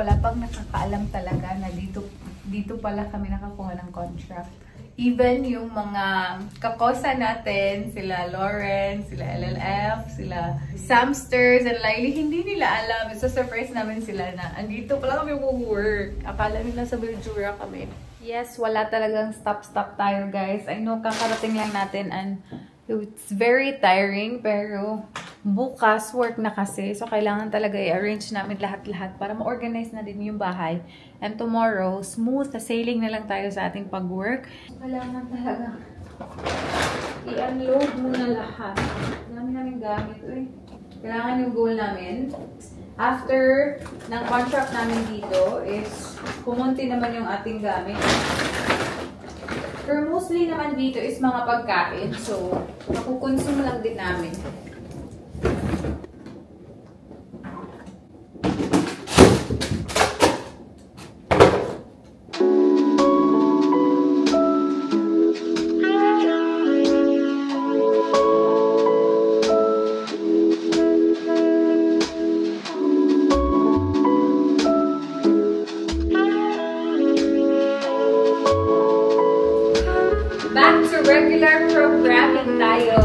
wala pang nakakaalam talaga na dito pala kami nakakuha ng contract. Even yung mga kakosa natin, sila Lauren, sila LLF, sila Samsters, and Lily, hindi nila alam. So, surprise namin sila na andito pala kami work. Akala nila sa Bildura kami. Yes, wala talagang stop tayo, guys. I know, kakarating lang natin and it's very tiring, pero bukas work na kasi. So, kailangan talaga i-arrange namin lahat-lahat para ma-organize na din yung bahay. And tomorrow, smooth na sailing na lang tayo sa ating pag-work. Kailangan talaga i-unload muna lahat. Dami namin gamit. Kailangan yung goal namin. After ng contract namin dito is kumunti naman yung ating gamit. Pero mostly naman dito is mga pagkain. So, nakukonsume lang din namin. Back to regular programming tayo.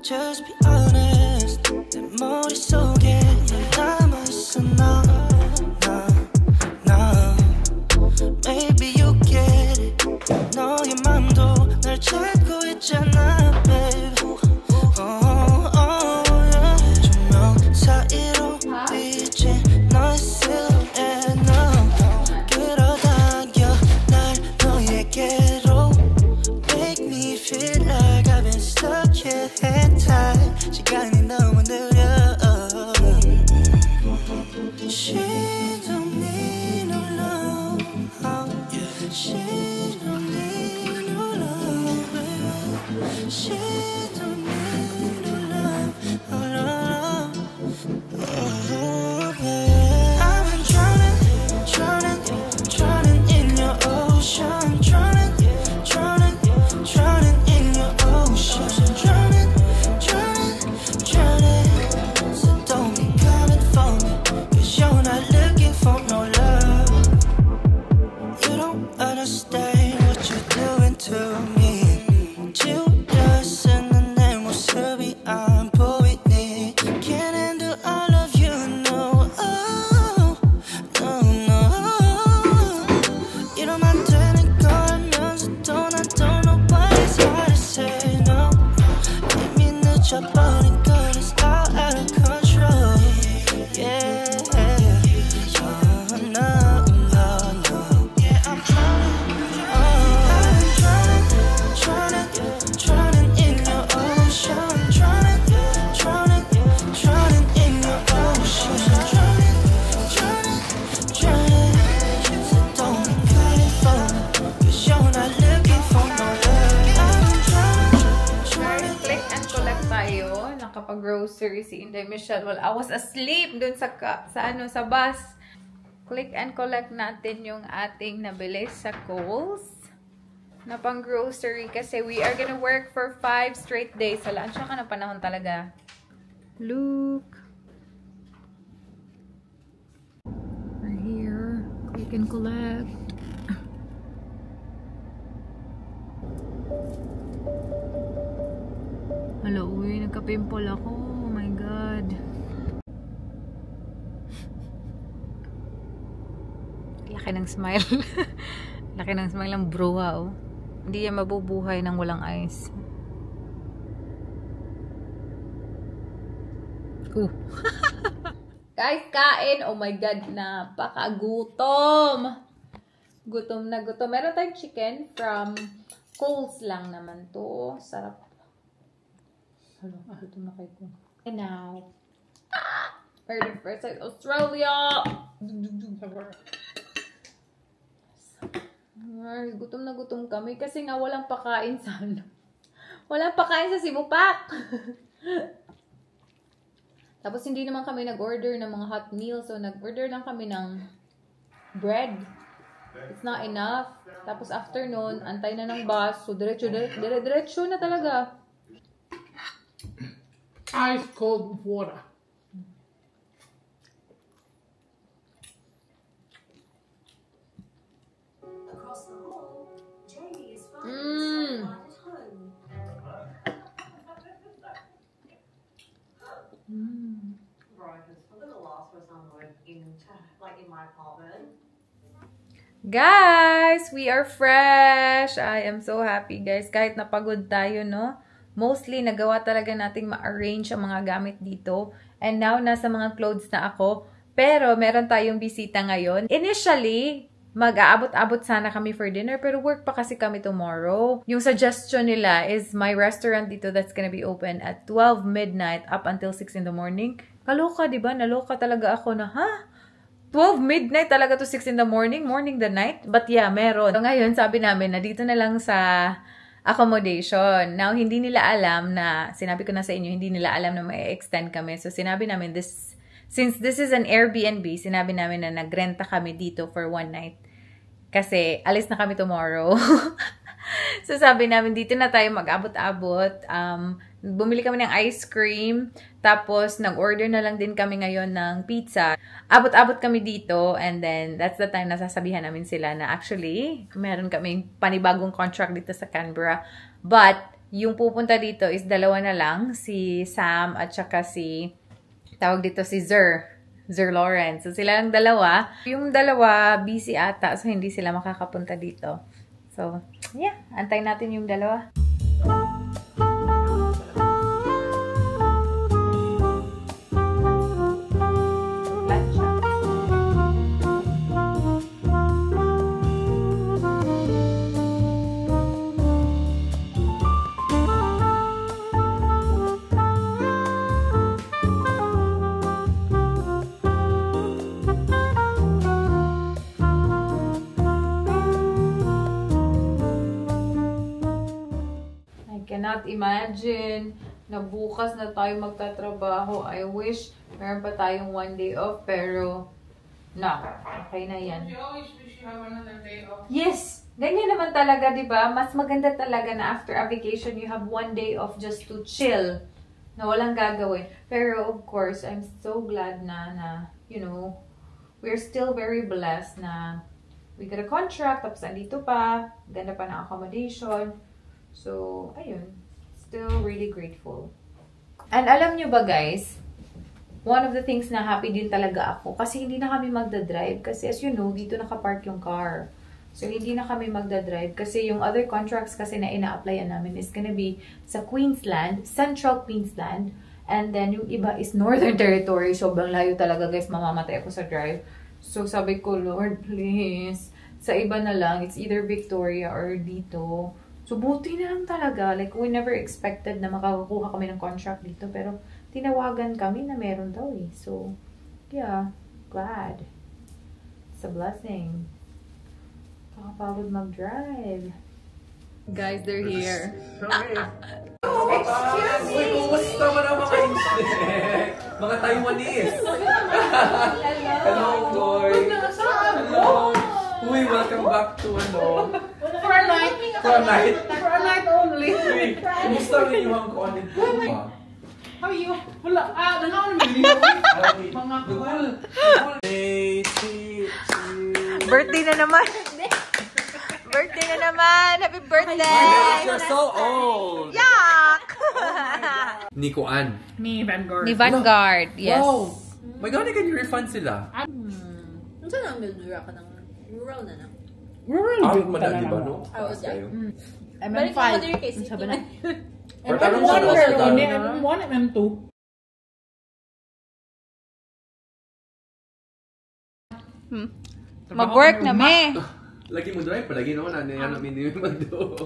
Just be honest. 내 머릿속에 남아있어 너. Maybe you get it. 너의 맘도 날 찾고 있잖아, babe. 조명 사이로 비친 너의 silhouette. 너 끌어당겨 날 너에게로. Make me feel like I've been stuck here in time. 시간이 너무 느려. She don't need no love. She don't need no love. She don't need no love. Oh, babe. I've been drowning in your ocean. Drowning in your ocean. Drowning. So don't be coming for me, 'cause you're not looking for no love. You don't understand what you're doing to me. 지우려쓰는 내 모습이 안 보이니. Can't handle all of you, no. Oh, no. 이러면 안 되는 걸 알면서도 난 don't know what it's hard to say, no. 이미 늦어버린 걸 it's all out of control. Yeah. No. Yeah, I'm drowning in your ocean. Drowning in your ocean. Drowning. So don't be cutting for me, 'cause you're not looking for no love. I'm drowning. Click and collect tayo. Nakapag-grocery si Inday Michelle. Well, I was asleep dun sa bus. Click and collect natin yung ating nabili sa Kohl's na pang-grocery kasi we are gonna work for 5 straight days. Salaan siya ka na panahon talaga. Look. We're here. Click and collect. Hello, uy. Nagka-pimple ako. Oh my God. Laki ng smile. Laki ng smile ng bruha, oh. Hindi yan mabubuhay ng walang ice. Guys, kain! Oh my God, napakagutom! Gutom na gutom. Meron tayong chicken from Coles lang naman to. Sarap. Hello, gutom na kayo ko. And now, we're the first time Australia! Ay, gutom na gutom kami kasi nga walang pakain sa ano. Walang pakain sa Sibupak! Tapos hindi naman kami nag-order ng mga hot meals. So nag-order lang kami ng bread. It's not enough. Tapos after nun, antay na ng bus. So diretso na talaga. Ice cold water. Across the hall, Jamie is finding someone at home. Right, it's a little lost for someone in my apartment. Guys, we are fresh. I am so happy, guys. Kahit napagod tayo, no? Mostly, nagawa talaga nating ma-arrange ang mga gamit dito. And now, nasa mga clothes na ako. Pero, meron tayong bisita ngayon. Initially, mag-aabot-abot sana kami for dinner, pero work pa kasi kami tomorrow. Yung suggestion nila is my restaurant dito that's gonna be open at 12 midnight up until 6 in the morning. Kaloka, diba? Naloka talaga ako na, ha? 12 midnight talaga to 6 in the morning? Morning the night? But yeah, meron. So ngayon, sabi namin na dito na lang sa accommodation. Now, hindi nila alam na, sinabi ko na sa inyo, hindi nila alam na may extend kami. So, sinabi namin, since this is an Airbnb, sinabi namin na nagrenta kami dito for 1 night. Kasi, alis na kami tomorrow. So, sabi namin, dito na tayo mag-abot-abot. Bumili kami ng ice cream. Tapos, nag-order na lang din kami ngayon ng pizza. Abot-abot kami dito. And then, that's the time na sasabihan namin sila na actually, meron kaming panibagong contract dito sa Canberra. But, yung pupunta dito is dalawa na lang. Si Sam at saka si, tawag dito si Zer Lawrence. So, sila lang dalawa. Yung dalawa, busy ata. So, hindi sila makakapunta dito. So, yeah. Antayin natin yung dalawa. Cannot imagine na bukas na tayo magtatrabaho. I wish meron pa tayong 1 day off, pero okay na yan. You always wish you have another day off. Yes! Ganyan naman talaga, di ba? Mas maganda talaga na after a vacation, you have 1 day off just to chill. Na walang gagawin. Pero of course, I'm so glad na you know, we're still very blessed na we got a contract, tapos andito pa, ganda pa ng accommodation. So, ayun. Still really grateful. And alam nyo ba guys, one of the things na happy din talaga ako, kasi hindi na kami magdadrive. Kasi as you know, dito nakapark yung car. So, hindi na kami magdadrive. Kasi yung other contracts kasi na ina-applyan namin is gonna be sa Queensland, Central Queensland. And then, yung iba is Northern Territory. Sobrang layo talaga guys, mamamatay ako sa drive. So, sabi ko, Lord, please. Sa iba na lang, it's either Victoria or dito. So, buti na lang talaga. Like, we never expected na makakuha kami ng contract dito. Pero, tinawagan kami na meron daw eh. So, yeah. Glad. It's a blessing. Kakapagod mag-drive. Guys, they're here. Excuse me! Kumusta mo na mga insect? Mga Taiwanese! Hello, Doy! Hello! Uy, welcome back to For a night. For a night. For a night only. Uy, kumusta ang inyong kuanin po ba? How are you? Wala. Nangaon naman yun. Mga cool. Birthday na naman! Birthday na naman! Happy birthday! You're so old! Yuck! Ni Kuan. Ni Vanguard. Ni Vanguard, yes. Wow! My God, can you refund sila? Saan ang bildura ka ng Rural na na. Rural Out din man na, di ba, talaga. no? Oh, yeah. Kayo. Balik mo mother case. Sabi na. But I'm anong one sa pero hospital? I'm one and I'm two. Mag-work na, me. Lagi mo drive, palagi naman ano yan ang minimum do.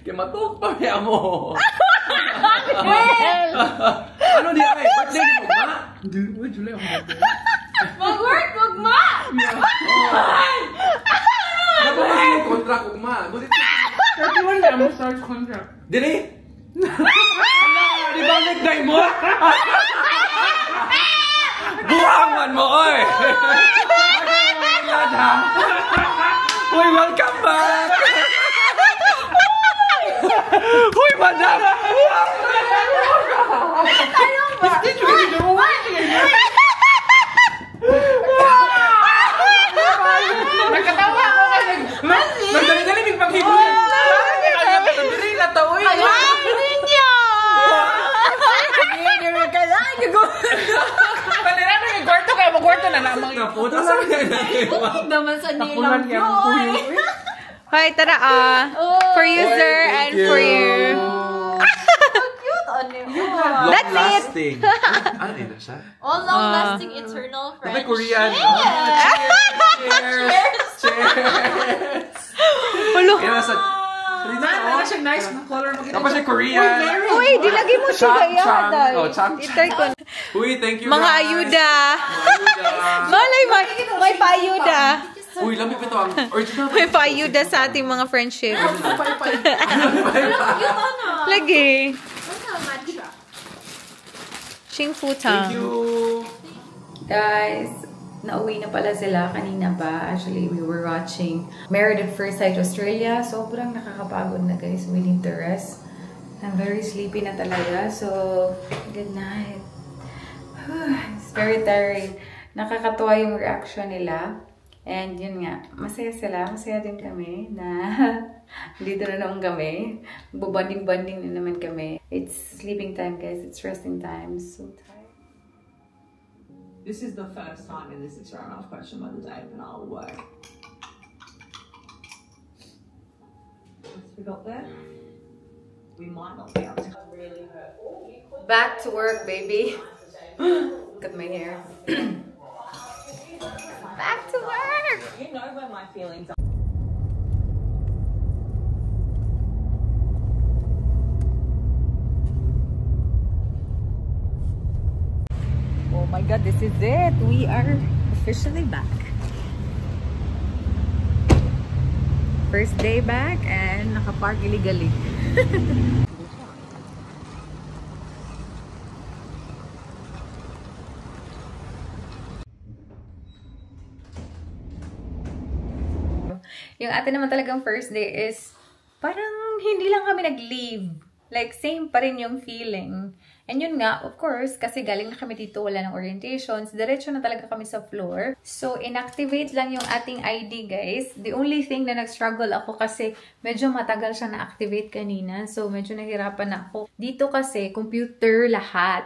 Kaya matok pa rin mo. Ano di ay? Birthday ni mo ba? Uy, July ako. Mag-work, ugma! Dapat mo yung contract ugma. 31 na mo start contract. Dili? Di ba nag-die mo? Buhangan mo, oy! Uy, welcome back! Uy, madam! Nagkatawa ako kasi nagdali-dali big pag-hibulin. Dali na to, uy. Panira na yung kwarto kaya mag-kwarto na namang yun. Naputa sa Naman sa Tapulan nilang kaya ang kuyo. Hi, tara for you, sir, and for you. cute. Ano yun? That's it. Long-lasting. Ano yun na siya? All long-lasting eternal Dapat friendship. Korean. Cheers! Cheers! Ulo. Kaya nasa... Na siya nice na color mo. Dapat siya Korean. Uy, dilagay mo siya kaya, Dal. Oh, chang. Itry ko. Uy, thank you, Mga guys. ayuda. Ayuda. Malay, may paayuda. Uy, lamig pa ito ang original. May paayuda sa ating mga friendship. Lagi. Xing Thank you. Guys, nauwi na pala sila kanina pa. Actually, we were watching Married at First Sight Australia. Sobrang nakakapagod na, guys. We need to rest. I'm very sleepy na talaga. So, good night. It's very tiring. Nakakatuwa yung reaction nila. And yun nga, masaya sila. Masaya din kami na dito na naman kami. Bubanding-banding na naman kami. It's sleeping time, guys. It's resting time. So tired. This is the first time in this experiment I've questioned whether to open our work. Once we got there, we might not be able to really hurt. Back to work, baby. Look at my hair. Back to work! You know where my feelings are. Oh my God, this is it. We are officially back. First day back and nakapark illegally. Yung atin naman talagang first day is parang hindi lang kami nag-leave. Like, same pa rin yung feeling. And yun nga, of course, kasi galing na kami dito, wala ng orientations, diretso na talaga kami sa floor. So, inactivate lang yung ating ID, guys. The only thing na nag-struggle ako kasi medyo matagal siya na-activate kanina. So, medyo nahirapan ako. Dito kasi, computer lahat.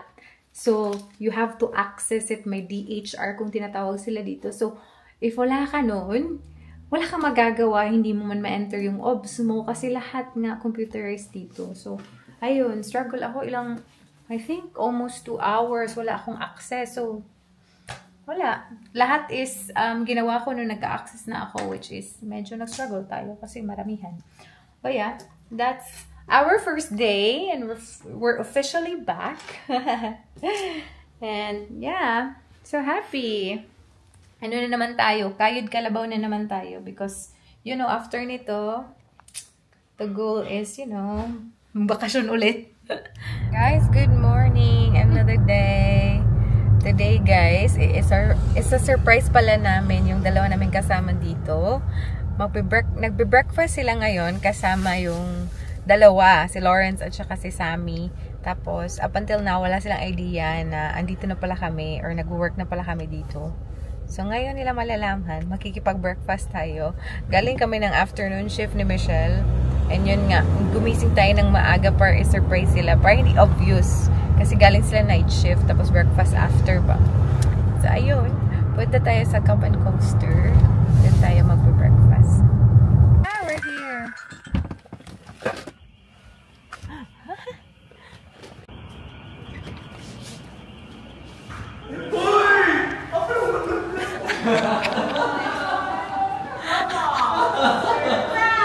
So, you have to access it. May DHR kung tinatawag sila dito. So, if wala ka nun, wala kang magagawa, hindi mo man ma-enter yung OBS mo kasi lahat nga computerized dito. So, ayun, struggle ako ilang, I think, almost 2 hours. Wala akong access. So, wala. Lahat is ginawa ko nung nagka-access na ako, which is medyo nag-struggle tayo kasi maramihan. But yeah, that's our first day and we're officially back. And yeah, so happy. Ano na naman tayo? Kayod kalabaw na naman tayo because, you know, after nito, the goal is, you know, bakasyon ulit. Guys, good morning. Another day. Today, guys, it's a surprise pala namin yung dalawa namin kasama dito. Nagbe-breakfast sila ngayon kasama yung dalawa, si Lawrence at saka si Sammy. Tapos, up until now, wala silang idea na andito na pala kami or nag-work na pala kami dito. So, ngayon nila malalaman, makikipag-breakfast tayo. Galing kami ng afternoon shift ni Michelle. And yun nga, gumising tayo ng maaga para i-surprise sila. Para hindi obvious. Kasi galing sila night shift, tapos breakfast after ba. So, ayun. Punta tayo sa Cup and Coaster. Then tayo magbe-breakfast. Ah, we're here.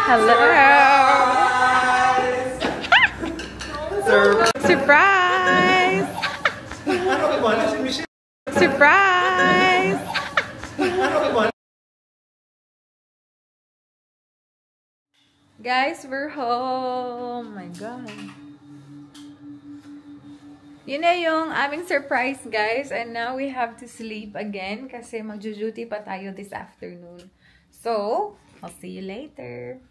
Hello! Surprise! Surprise! Guys, we're home! Oh my God! Yun na yung aming surprise, guys. And now we have to sleep again kasi magjo-duty pa tayo this afternoon. So, I'll see you later.